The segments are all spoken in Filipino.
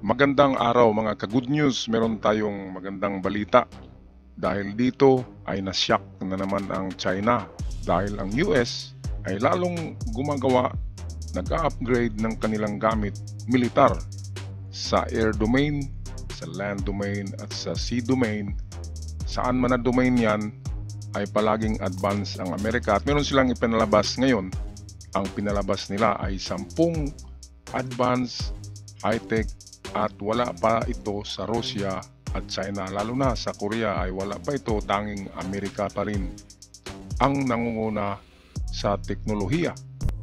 Magandang araw mga ka-good news, meron tayong magandang balita. Dahil dito ay nasyak na naman ang China dahil ang US ay lalong gumagawa, nag-upgrade ng kanilang gamit militar sa air domain, sa land domain at sa sea domain. Saan man na domain yan ay palaging advance ang Amerika at meron silang ipinalabas ngayon. Ang pinalabas nila ay 10 advanced high-tech at wala pa ito sa Russia at China, lalo na sa Korea ay wala pa ito, tanging Amerika pa rin ang nangunguna sa teknolohiya.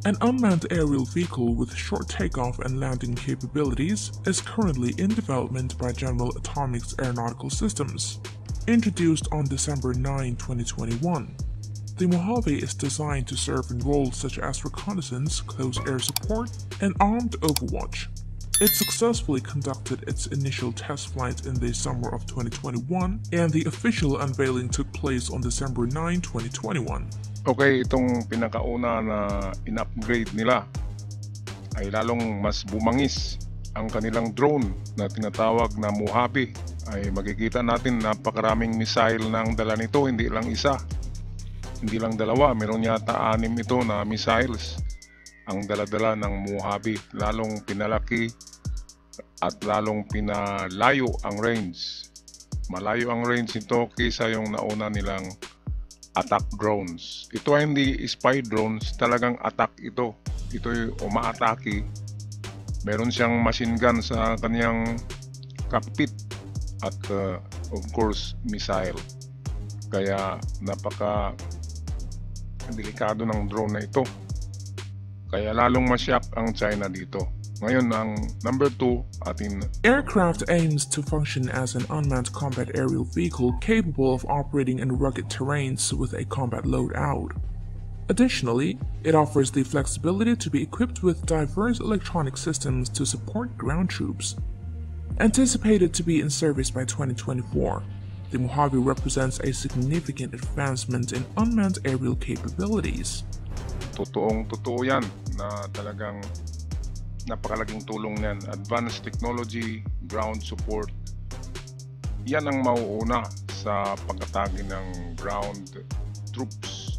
An unmanned aerial vehicle with short takeoff and landing capabilities is currently in development by General Atomics Aeronautical Systems. Introduced on December 9, 2021, the Mojave is designed to serve in roles such as reconnaissance, close air support, and armed overwatch. It successfully conducted its initial test flight in the summer of 2021, and the official unveiling took place on December 9, 2021. Okay, itong pinakauna na in-upgrade nila ay lalong mas bumangis. Ang kanilang drone na tinatawag na Mojave ay makikita natin napakaraming missile na ang dala nito, hindi lang isa, hindi lang dalawa, meron yata 6 ito na missiles ang dala-dala ng Mojave. Lalong pinalaki at lalong pinalayo ang range. Malayo ang range nito kaysa yung nauna nilang attack drones. Ito ay hindi spy drones, talagang attack ito. Ito yung umaatake. Meron siyang machine gun sa kanyang cockpit at of course missile. Kaya napaka delikado ng drone na ito. Kaya lalong masyak ang China dito. Ngayon ang number 2 atin. Aircraft aims to function as an unmanned combat aerial vehicle capable of operating in rugged terrains with a combat loadout. Additionally, it offers the flexibility to be equipped with diverse electronic systems to support ground troops. Anticipated to be in service by 2024, the Mojave represents a significant advancement in unmanned aerial capabilities. Totoo yan na talagang napakalaging tulong niyan. Advanced technology, ground support, yan ang mauuna sa pagkatagi ng ground troops.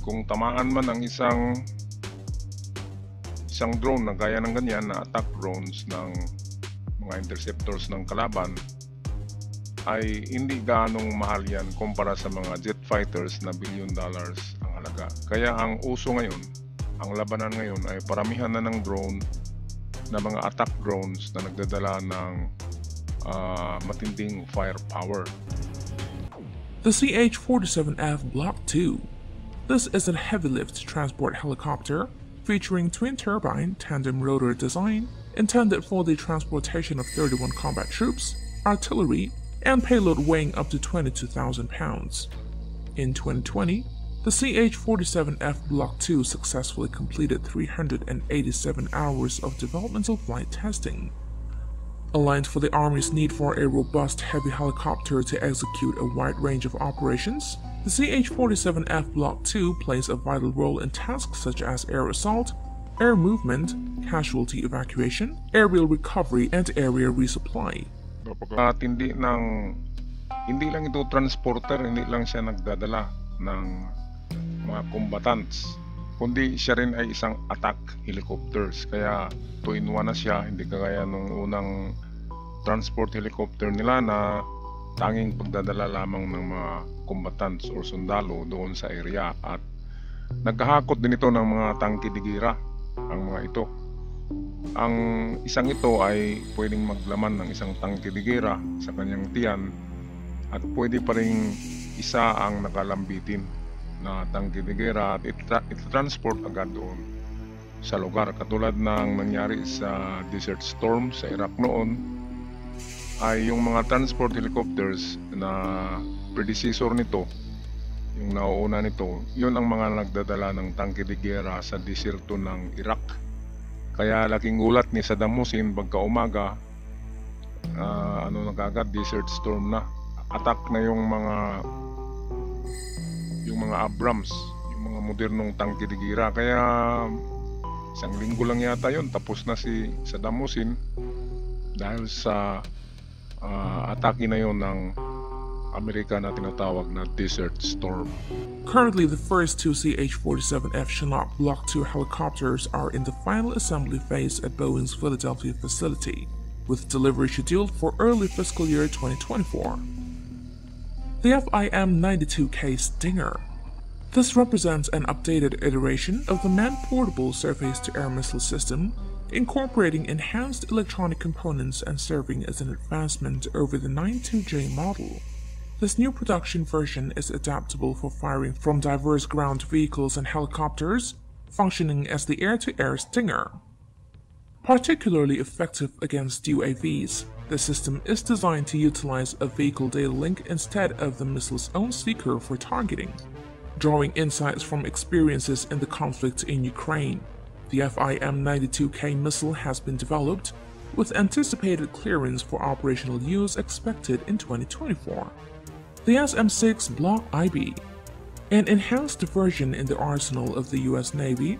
Kung tamaan man ang isang drone na gaya ng ganyan na attack drones ng mga interceptors ng kalaban, ay hindi gaanong mahal yan kumpara sa mga jet fighters na $1 billion ang halaga. Kaya ang uso ngayon, ang labanan ngayon ay paramihan na ng drone na mga attack drones na nagdadala ng matinding firepower. The CH-47F Block II. This is a heavy-lift transport helicopter featuring twin-turbine tandem rotor design intended for the transportation of 31 combat troops, artillery, and payload weighing up to 22,000 pounds. In 2020, the CH-47F Block II successfully completed 387 hours of developmental flight testing. Aligned for the Army's need for a robust heavy helicopter to execute a wide range of operations, the CH-47F Block II plays a vital role in tasks such as air assault, air movement, casualty evacuation, aerial recovery, and area resupply. Napakatindi ng hindi lang ito transporter, hindi lang siya nagdadala ng mga combatants, kundi siya rin ay isang attack helicopters. Kaya 2-in-1 na siya, hindi kagaya nung unang transport helicopter nila na tanging pagdadala lamang ng mga combatants or sundalo doon sa area. At naghahakot din ito ng mga tangke digira ang mga ito. Ang isang ito ay pwedeng maglaman ng isang tangke digira sa kanyang tiyan at pwede pa rin isa ang nakalambitin na tangke digira at ito-transport agad doon sa lugar. Katulad ng nangyari sa Desert Storm sa Iraq noon, ay yung mga transport helicopters na predecessor nito, yung nauuna nito, yun ang mga nagdadala ng tangke digira sa desierto ng Iraq. Kaya laking gulat ni Saddam Hussein pagka umaga, nagagad Desert Storm na, attack na yung mga Abrams, yung mga modernong tangke digira. Kaya isang linggo lang yata yun, tapos na si Saddam Hussein. dahil sa atake na yon ng Amerika na tinatawag na Desert Storm. Currently, the first two CH-47F Chinook Block II helicopters are in the final assembly phase at Boeing's Philadelphia facility, with delivery scheduled for early fiscal year 2024. The FIM-92K Stinger. This represents an updated iteration of the man-portable surface-to-air missile system, incorporating enhanced electronic components and serving as an advancement over the 92J model. This new production version is adaptable for firing from diverse ground vehicles and helicopters, functioning as the air-to-air Stinger. Particularly effective against UAVs, the system is designed to utilize a vehicle data link instead of the missile's own seeker for targeting. Drawing insights from experiences in the conflict in Ukraine, the FIM-92K missile has been developed, with anticipated clearance for operational use expected in 2024. The SM-6 Block IB, an enhanced version in the arsenal of the US Navy,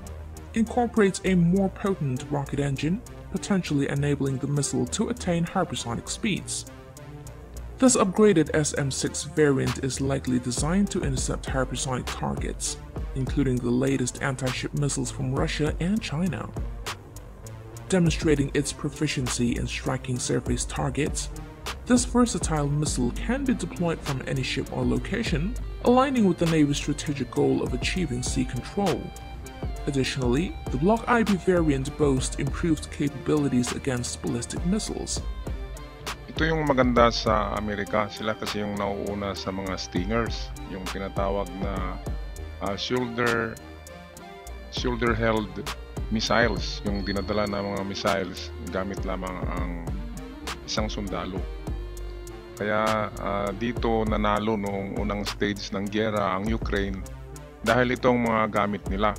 incorporates a more potent rocket engine, potentially enabling the missile to attain hypersonic speeds. This upgraded SM-6 variant is likely designed to intercept hypersonic targets, including the latest anti-ship missiles from Russia and China. Demonstrating its proficiency in striking surface targets, this versatile missile can be deployed from any ship or location, aligning with the Navy's strategic goal of achieving sea control. Additionally, the Block IB variant boasts improved capabilities against ballistic missiles. Ito yung maganda sa Amerika, sila kasi yung nauuna sa mga Stingers, yung tinatawag na shoulder-held missiles, yung dinadala na mga missiles gamit lamang ang isang sundalo. Kaya dito nanalo noong unang stage ng giyera ang Ukraine dahil itong mga gamit nila.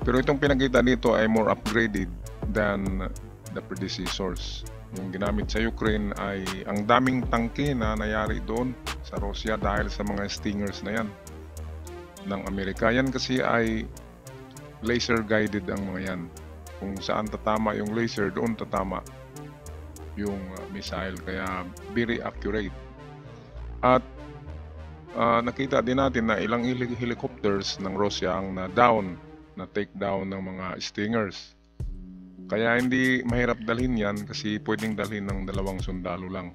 Pero itong pinakita dito ay more upgraded than the predecessors. Yung ginamit sa Ukraine ay ang daming tangke na nangyari doon sa Russia dahil sa mga Stingers na yan ng Amerika. Yan kasi ay laser guided ang mga yan. Kung saan tatama yung laser, doon tatama yung missile, kaya very accurate. At nakita din natin na ilang helicopters ng Russia ang na-take down ng mga Stingers. Kaya hindi mahirap dalhin yan kasi pwedeng dalhin ng 2 sundalo lang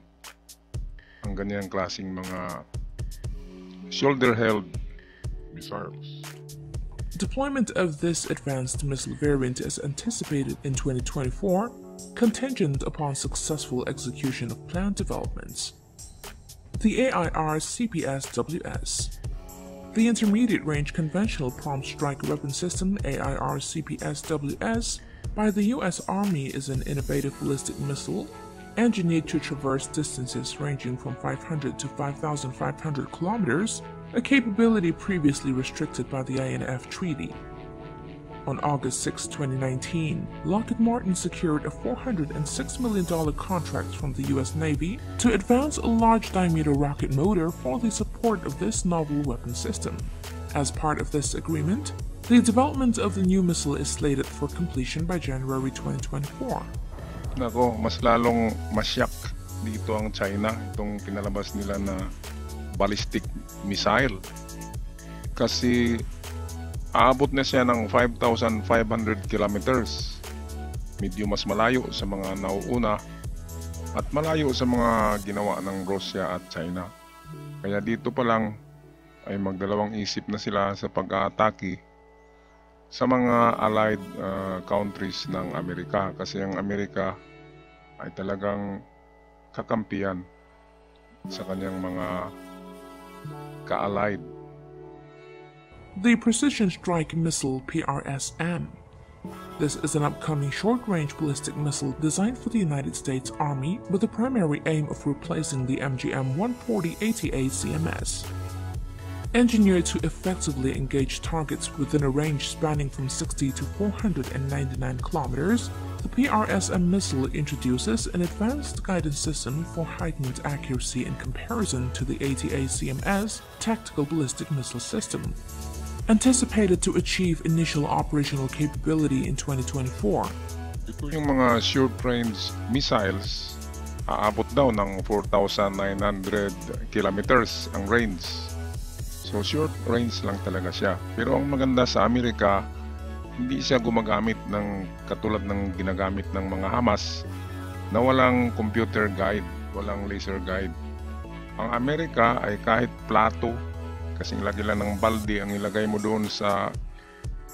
ang ganyang klaseng mga shoulder-held missiles. Deployment of this advanced missile variant is anticipated in 2024, contingent upon successful execution of planned developments. The AIR-CPS-WS. The Intermediate-Range Conventional Prompt Strike Weapon System AIR-CPS-WS by the U.S. Army is an innovative ballistic missile engineered to traverse distances ranging from 500 to 5,500 kilometers, a capability previously restricted by the INF Treaty. On August 6, 2019, Lockheed Martin secured a $406 million contract from the U.S. Navy to advance a large-diameter rocket motor for the support of this novel weapon system. As part of this agreement, the development of the new missile is slated for completion by January 2024. Nako, mas lalong masyak dito ang China, itong pinalabas nila na ballistic missile. Kasi aabot na siya ng 5,500 kilometers. Medyo mas malayo sa mga nauuna at malayo sa mga ginawa ng Russia at China. Kaya dito pa lang ay magdalawang isip na sila sa pag-aatake sa mga allied countries ng Amerika. Kasi ang Amerika ay talagang kakampiyan sa kanyang mga ka-allied. The Precision Strike Missile PRS-M. This is an upcoming short-range ballistic missile designed for the United States Army with the primary aim of replacing the MGM-140 ATA CMS. Engineered to effectively engage targets within a range spanning from 60 to 499 kilometers, the PRS-M missile introduces an advanced guidance system for heightened accuracy in comparison to the ATA CMS tactical ballistic missile system. Anticipated to achieve initial operational capability in 2024, Ito yung mga short-range missiles, aabot daw ng 4,900 kilometers ang range. So short range lang talaga siya. Pero ang maganda sa Amerika, hindi siya gumagamit ng katulad ng ginagamit ng mga Hamas na walang computer guide, walang laser guide. Ang Amerika ay kahit plato, kasing lagi lang ng balde ang ilagay mo doon sa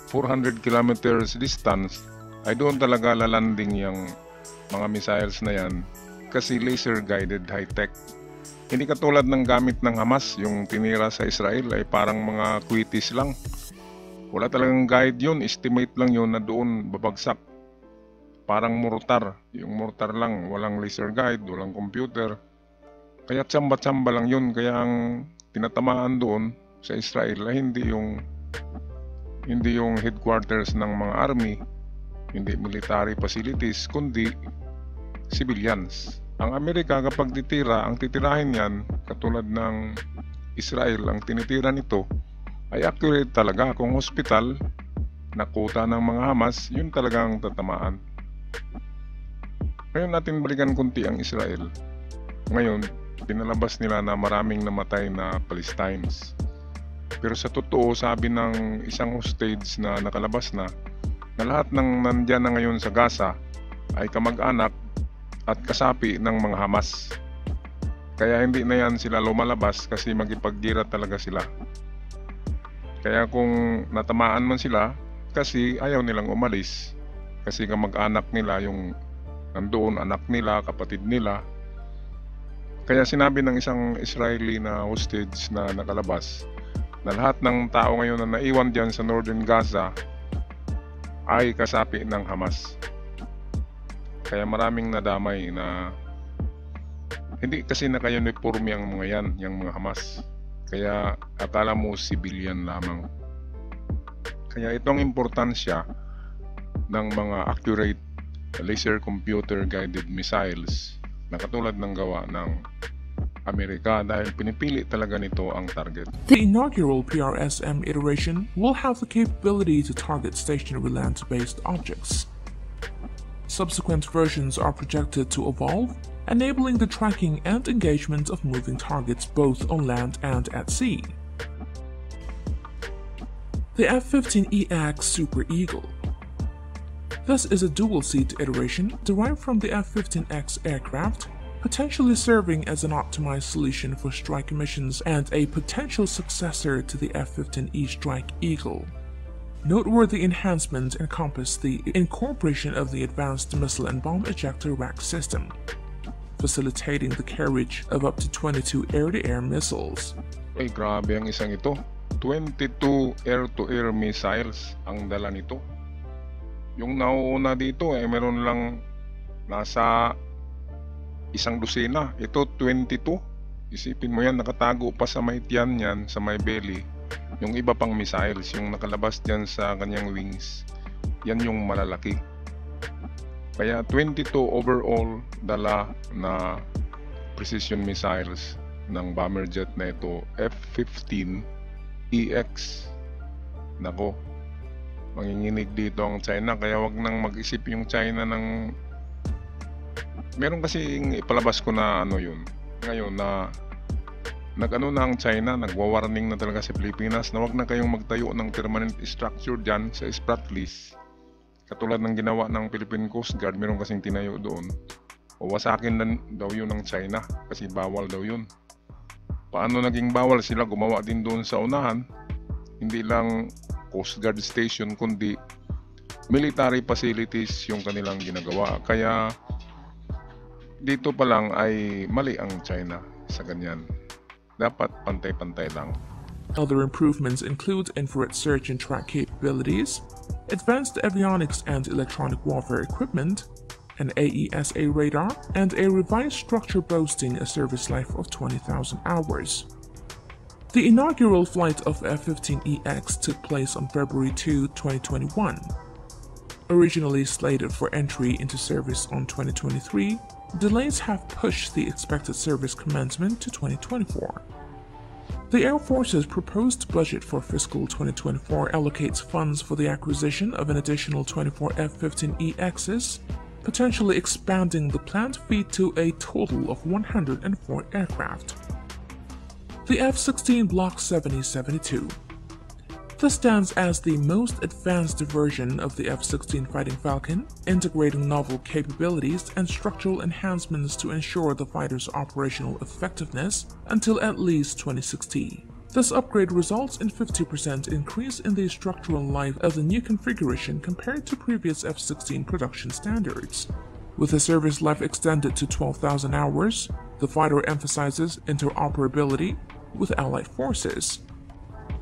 400 kilometers distance, ay doon talaga lalanding yung mga missiles na yan kasi laser guided high-tech. Hindi katulad ng gamit ng Hamas, yung tinira sa Israel ay parang mga kwitis lang. Wala talagang guide yun, estimate lang yun na doon babagsak. Parang mortar, yung mortar lang, walang laser guide, walang computer. Kaya tsamba-tsamba lang yun, kaya ang tinatamaan doon sa Israel ay hindi yung headquarters ng mga army, hindi military facilities, kundi civilians. Ang Amerika kapag titira, ang titirahin yan, katulad ng Israel, ang tinitira nito ay accurate talaga. Kung hospital, nakuta ng mga Hamas, yun talagang tatamaan. Ngayon natin balikan kunti ang Israel. Ngayon, pinalabas nila na maraming namatay na Palestinians. Pero sa totoo, sabi ng isang hostage na nakalabas na lahat ng nandyan na ngayon sa Gaza ay kamag-anak at kasapi ng mga Hamas. Kaya hindi na yan sila lumalabas kasi magipaggira talaga sila. Kaya kung natamaan man sila, kasi ayaw nilang umalis. Kasi kamag-anak nila yung nandoon, anak nila, kapatid nila. Kaya sinabi ng isang Israeli na hostage na nakalabas na lahat ng tao ngayon na naiwan dyan sa Northern Gaza ay kasapi ng Hamas. Kaya maraming nadamay na hindi kasi naka-uniforme ang mga yan, yung mga Hamas. Kaya akala mo civilian lamang. Kaya ito ang importansya ng mga accurate laser computer guided missiles na katulad ng gawa ng Amerika dahil pinipili talaga nito ang target. The inaugural PRSM iteration will have the capability to target stationary land-based objects. Subsequent versions are projected to evolve, enabling the tracking and engagement of moving targets both on land and at sea. The F-15EX Super Eagle. This is a dual-seat iteration derived from the F-15X aircraft, potentially serving as an optimized solution for strike missions and a potential successor to the F-15E Strike Eagle. Noteworthy enhancements encompass the incorporation of the Advanced Missile and Bomb Ejector Rack system, facilitating the carriage of up to 22 air-to-air missiles. Ay grabe ang isang ito. 22 air-to-air missiles ang dala nito. Yung nauuna dito ay meron lang nasa isang dosena. Ito 22. Isipin mo yan, nakatago pa sa may tiyan yan, sa may belly. Yung iba pang missiles, yung nakalabas dyan sa kanyang wings, yan yung malalaki. Kaya 22 overall dala na precision missiles ng bomber jet na ito, F-15EX. Nako, manginginig dito ang China, kaya wag nang mag-isip yung China ng meron kasi ipalabas ko na ano yun ngayon na nag-ano na ang China, nagwa-warning na talaga sa Pilipinas na wag na kayong magtayo ng permanent structure dyan sa Spratlys katulad ng ginawa ng Philippine Coast Guard. Meron kasing tinayo doon, wawasakin na daw yun ng China kasi bawal daw yun. Paano naging bawal? Sila gumawa din doon sa unahan, hindi lang Coast Guard station kundi military facilities yung kanilang ginagawa. Kaya dito pa lang ay mali ang China sa ganyan. Dapat pantay-pantay lang. Other improvements include infrared search and track capabilities, advanced avionics and electronic warfare equipment, an AESA radar, and a revised structure boasting a service life of 20,000 hours. The inaugural flight of F-15EX took place on February 2, 2021. Originally slated for entry into service on 2023, delays have pushed the expected service commencement to 2024. The Air Force's proposed budget for fiscal 2024 allocates funds for the acquisition of an additional 24 F-15EXs, potentially expanding the planned fleet to a total of 104 aircraft. The F-16 Block 7072. This stands as the most advanced version of the F-16 Fighting Falcon, integrating novel capabilities and structural enhancements to ensure the fighter's operational effectiveness until at least 2060. This upgrade results in 50% increase in the structural life of the new configuration compared to previous F-16 production standards. With the service life extended to 12,000 hours, the fighter emphasizes interoperability with allied forces.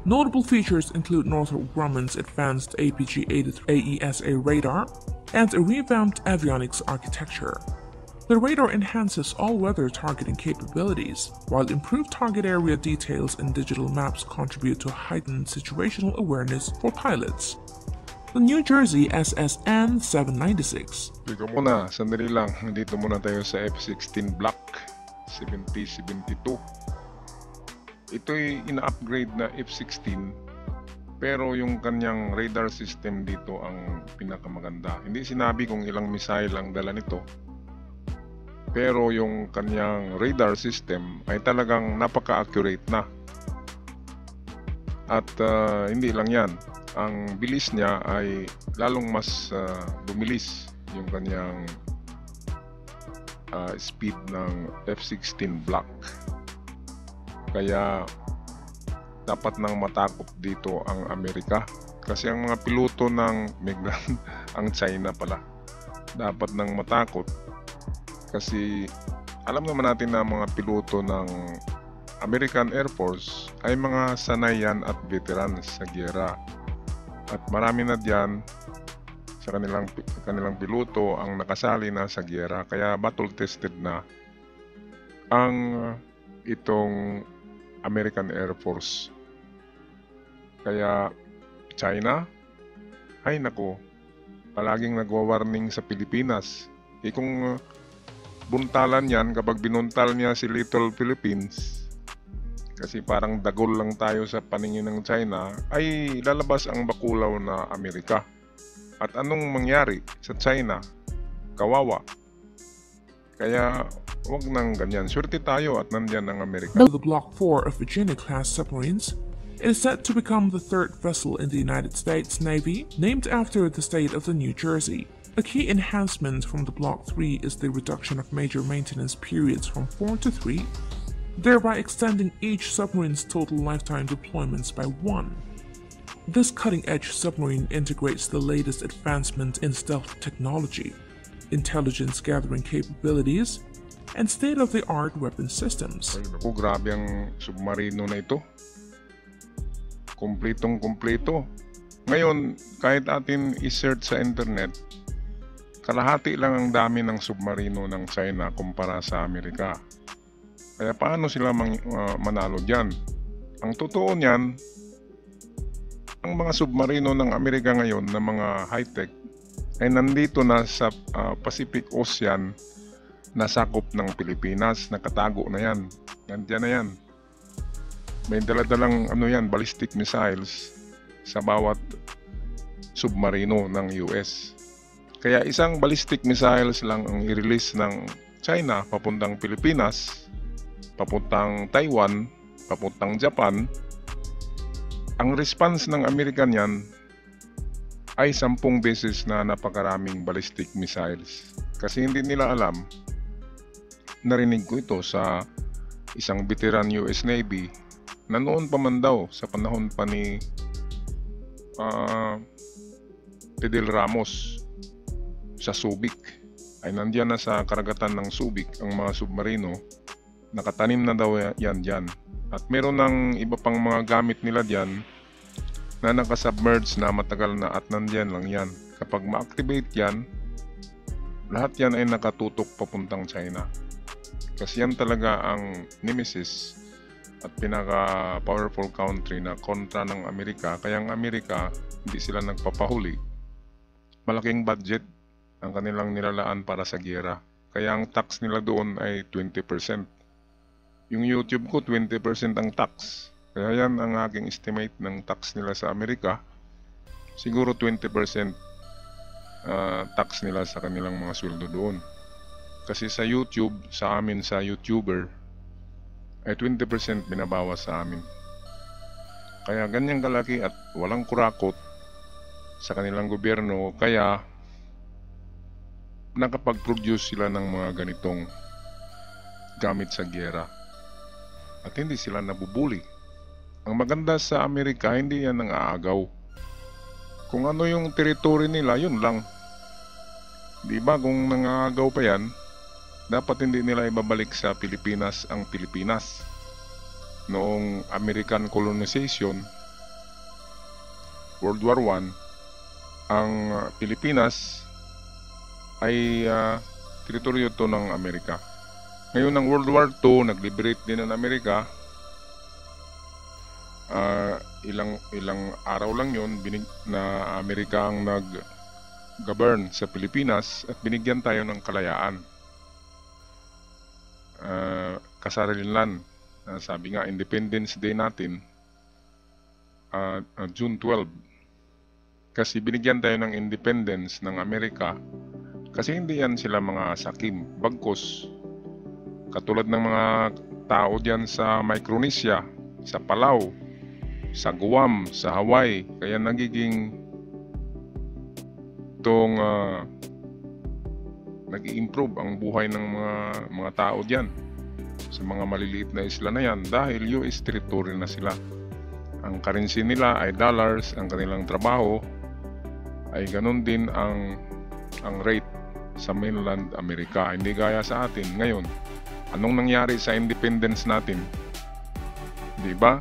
Notable features include Northrop Grumman's advanced APG-83 AESA radar and a revamped avionics architecture. The radar enhances all-weather targeting capabilities, while improved target area details and digital maps contribute to heightened situational awareness for pilots. The New Jersey SSN 796. Teka muna, sandali lang. Nandito muna tayo sa F-16 Block 7072. Ito'y ina-upgrade na F-16, pero yung kanyang radar system dito ang pinakamaganda. Hindi sinabi kung ilang missile ang dala nito, pero yung kanyang radar system ay talagang napaka-accurate na. At hindi lang yan, ang bilis niya ay lalong mas bumilis yung kanyang speed ng F-16 Block. Kaya dapat nang matakot dito ang Amerika, kasi ang mga piloto ng ang China pala dapat nang matakot, kasi alam naman natin na mga piloto ng American Air Force ay mga sanayan at veterans sa giyera, at marami na diyan sa kanilang piloto ang nakasali na sa giyera, kaya battle tested na ang itong American Air Force. Kaya China, ay nako, palaging nagwa-warning sa Pilipinas. Kung buntalan yan, kapag binuntal niya si Little Philippines, kasi parang dagol lang tayo sa paningin ng China, ay lalabas ang bakulaw na Amerika. At anong mangyari sa China? Kawawa. Kaya wag nang ganyan. Swerte tayo at nandyan ang Amerika. The Block 4 of Virginia-class submarines, it is set to become the third vessel in the United States Navy, named after the state of the New Jersey. A key enhancement from the Block 3 is the reduction of major maintenance periods from 4 to 3, thereby extending each submarine's total lifetime deployments by 1. This cutting-edge submarine integrates the latest advancement in stealth technology, intelligence gathering capabilities, and state-of-the-art weapon systems. Ay, naku, grabe ang submarino na ito. Kumpletong-kumpleto. Ngayon, kahit atin i-search sa internet, kalahati lang ang dami ng submarino ng China kumpara sa Amerika. Kaya paano sila manalo dyan? Ang totoo niyan, ang mga submarino ng Amerika ngayon na mga high-tech ay nandito na sa Pacific Ocean, nasakop ng Pilipinas, nakatago na yan. Nandiyan na yan. May daladalang ballistic missiles sa bawat submarino ng US. Kaya isang ballistic missiles lang ang i-release ng China papuntang Pilipinas, papuntang Taiwan, papuntang Japan. Ang response ng American yan ay 10 beses na napakaraming ballistic missiles. Kasi hindi nila alam, narinig ko ito sa isang veteran US Navy na noon pa man daw sa panahon pa ni Fidel Ramos sa Subic, ay nandiyan na sa karagatan ng Subic ang mga submarino, nakatanim na daw yan dyan. At meron ng iba pang mga gamit nila dyan na nakasubmerge na matagal na, at nandyan lang yan. Kapag ma-activate yan, lahat yan ay nakatutok papuntang China. Kasi yan talaga ang nemesis at pinaka-powerful country na kontra ng Amerika. Kaya ang Amerika, hindi sila nagpapahuli. Malaking budget ang kanilang nilalaan para sa giyera. Kaya ang tax nila doon ay 20%. Yung YouTube ko, 20% ang tax. Kaya yan ang aking estimate ng tax nila sa Amerika. Siguro 20% tax nila sa kanilang mga sweldo doon. Kasi sa YouTube, sa amin sa YouTuber, ay 20% binabawas sa amin. Kaya ganyang kalaki at walang kurakot sa kanilang gobyerno, kaya nakapag-produce sila ng mga ganitong gamit sa giyera. At hindi sila nabubuli. Ang maganda sa Amerika, hindi yan ang aagaw. Kung ano yung teritoryo nila, yun lang. Diba kung nangagaw pa yan, dapat hindi nila ibabalik sa Pilipinas ang Pilipinas. Noong American colonization, World War I, ang Pilipinas ay teritoryo to ng Amerika. Ngayon ng World War II, nag-liberate din ang Amerika. Ilang araw lang yun, na Amerika ang nag-govern sa Pilipinas at binigyan tayo ng kalayaan. Kasarilan, sabi nga, Independence Day natin, June 12. Kasi binigyan tayo ng independence ng Amerika kasi hindi yan sila mga sakim, bagkos. Katulad ng mga tao diyan sa Micronesia, sa Palau, sa Guam, sa Hawaii, kaya nagiging nag-i-improve ang buhay ng mga tao diyan sa mga maliliit na isla na yan dahil US territory na sila. Ang currency nila ay dollars, ang kanilang trabaho ay ganun din ang rate sa mainland Amerika. Hindi gaya sa atin ngayon. Anong nangyari sa independence natin? Diba?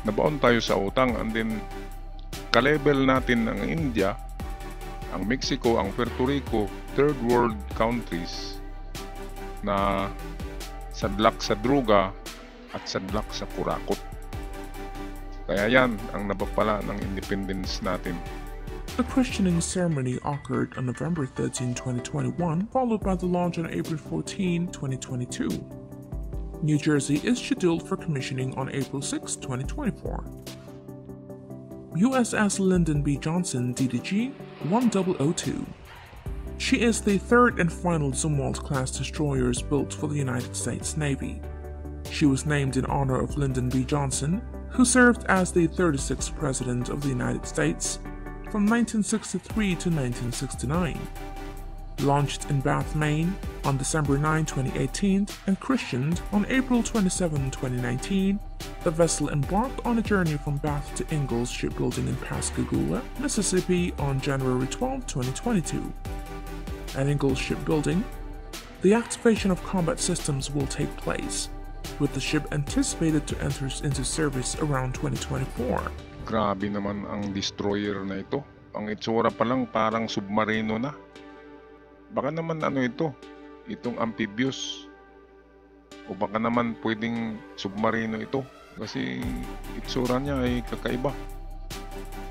Nabaon tayo sa utang, and then ka-level natin ang India, ang Mexico, ang Puerto Rico, third world countries na sadlak sa druga at sadlak sa kurakot. Kaya yan ang napapala ng independence natin. The christening ceremony occurred on November 13, 2021, followed by the launch on April 14, 2022. New Jersey is scheduled for commissioning on April 6, 2024. USS Lyndon B. Johnson DDG 1002. She is the third and final Zumwalt-class destroyer built for the United States Navy. She was named in honor of Lyndon B. Johnson, who served as the 36th President of the United States from 1963 to 1969. Launched in Bath, Maine on December 9, 2018 and christened on April 27, 2019, the vessel embarked on a journey from Bath to Ingalls Shipbuilding in Pascagoula, Mississippi on January 12, 2022. At Ingalls Shipbuilding, the activation of combat systems will take place, with the ship anticipated to enter into service around 2024. Grabe naman ang destroyer na ito. Ang itsura pa lang parang submarino na. Baka naman ano ito? Itong amphibious. O baka naman pwedeng submarino ito. Kasi itsura niya ay kakaiba.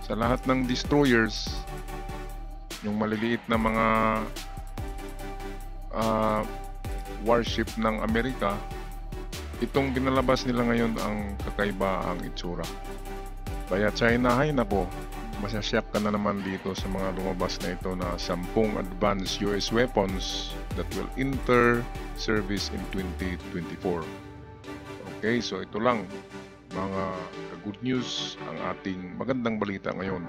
Sa lahat ng destroyers, yung maliliit na mga warship ng Amerika, itong pinalabas nila ngayon ang kakaiba ang itsura. Kaya China, hay nako, masasyak ka na naman dito sa mga lumabas na ito na 10 advanced US weapons that will enter service in 2024. Okay, so ito lang mga good news ang ating magandang balita ngayon.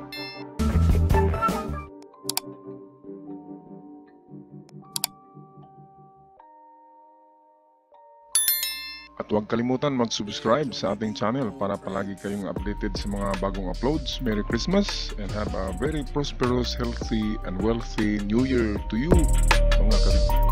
At huwag kalimutan mag-subscribe sa ating channel para palagi kayong updated sa mga bagong uploads. Merry Christmas and have a very prosperous, healthy, and wealthy New Year to you, mga kapatid.